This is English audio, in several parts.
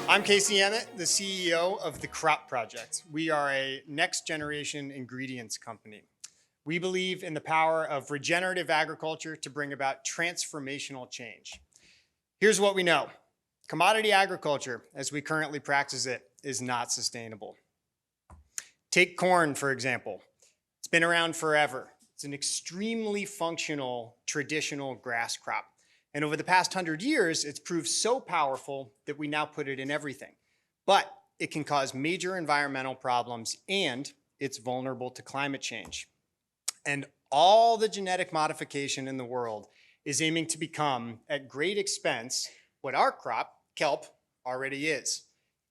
I'm Casey Emmett, the CEO of the Crop Project. We are a next generation ingredients company. We believe in the power of regenerative agriculture to bring about transformational change. Here's what we know. Commodity agriculture, as we currently practice it, is not sustainable. Take corn, for example. It's been around forever. It's an extremely functional, traditional grass crop. And over the past 100 years, it's proved so powerful that we now put it in everything. But it can cause major environmental problems and it's vulnerable to climate change. And all the genetic modification in the world is aiming to become, at great expense, what our crop, kelp, already is.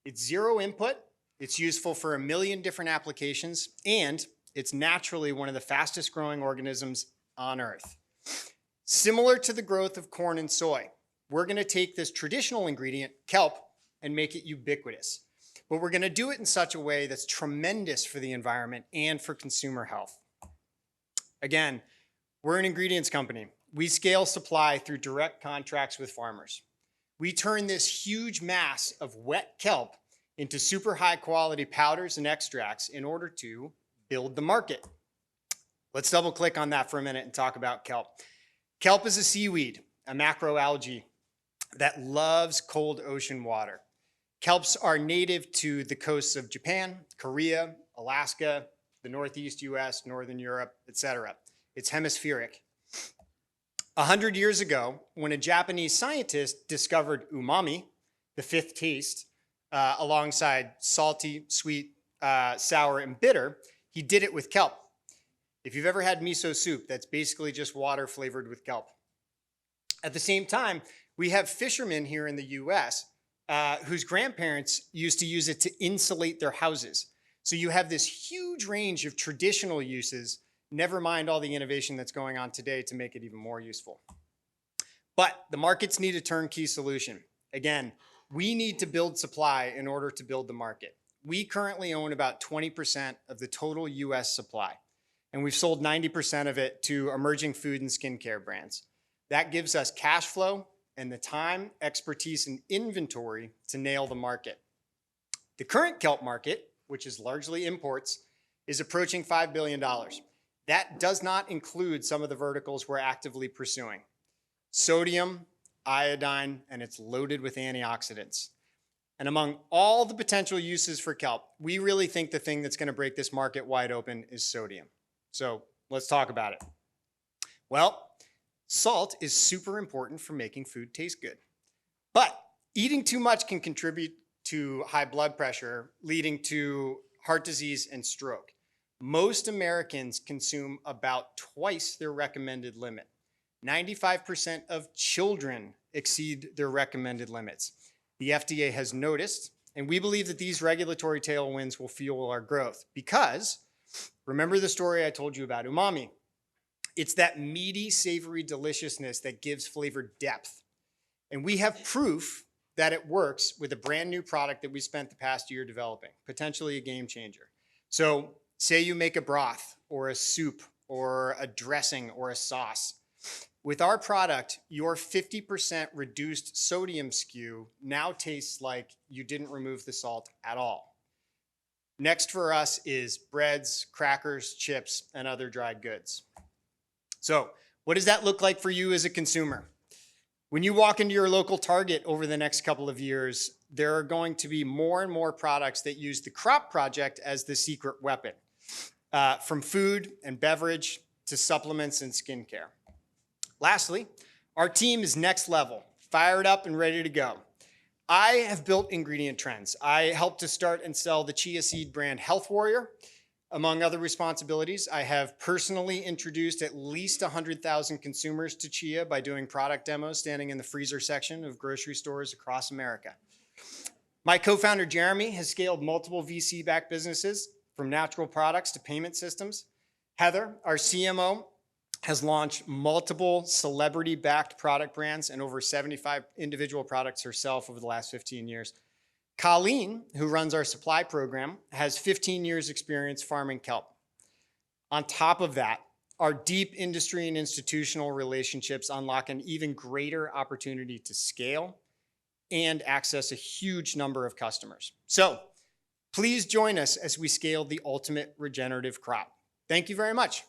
It's zero input, it's useful for 1 million different applications, and it's naturally one of the fastest growing organisms on Earth. Similar to the growth of corn and soy, we're going to take this traditional ingredient, kelp, and make it ubiquitous. But we're going to do it in such a way that's tremendous for the environment and for consumer health. Again, we're an ingredients company. We scale supply through direct contracts with farmers. We turn this huge mass of wet kelp into super high quality powders and extracts in order to build the market. Let's double click on that for a minute and talk about kelp. Kelp is a seaweed, a macroalgae that loves cold ocean water. Kelps are native to the coasts of Japan, Korea, Alaska, the Northeast US, Northern Europe, etc. It's hemispheric. 100 years ago, when a Japanese scientist discovered umami, the fifth taste, alongside salty, sweet, sour, and bitter, he did it with kelp. If you've ever had miso soup, that's basically just water flavored with kelp. At the same time, we have fishermen here in the US whose grandparents used to use it to insulate their houses. So you have this huge range of traditional uses, never mind all the innovation that's going on today to make it even more useful. But the markets need a turnkey solution. Again, we need to build supply in order to build the market. We currently own about 20% of the total US supply. And we've sold 90% of it to emerging food and skincare brands. That gives us cash flow and the time, expertise, and inventory to nail the market. The current kelp market, which is largely imports, is approaching $5 billion. That does not include some of the verticals we're actively pursuing. Sodium, iodine, and it's loaded with antioxidants. And among all the potential uses for kelp, we really think the thing that's going to break this market wide open is sodium. So let's talk about it. Well, salt is super important for making food taste good. But eating too much can contribute to high blood pressure, leading to heart disease and stroke. Most Americans consume about twice their recommended limit. 95% of children exceed their recommended limits. The FDA has noticed, and we believe that these regulatory tailwinds will fuel our growth because remember the story I told you about umami. It's that meaty, savory deliciousness that gives flavor depth. And we have proof that it works with a brand new product that we spent the past year developing, potentially a game changer. So say you make a broth or a soup or a dressing or a sauce. With our product, your 50% reduced sodium SKU now tastes like you didn't remove the salt at all. Next for us is breads, crackers, chips, and other dried goods. So what does that look like for you as a consumer? When you walk into your local Target over the next couple of years, there are going to be more and more products that use the Crop Project as the secret weapon, from food and beverage to supplements and skincare. Lastly, our team is next level, fired up and ready to go. I have built ingredient trends. I helped to start and sell the chia seed brand Health Warrior. Among other responsibilities, I have personally introduced at least 100,000 consumers to chia by doing product demos standing in the freezer section of grocery stores across America. My co-founder, Jeremy, has scaled multiple VC-backed businesses from natural products to payment systems. Heather, our CMO, has launched multiple celebrity-backed product brands and over 75 individual products herself over the last 15 years. Colleen, who runs our supply program, has 15 years experience farming kelp. On top of that, our deep industry and institutional relationships unlock an even greater opportunity to scale and access a huge number of customers. So please join us as we scale the ultimate regenerative crop. Thank you very much.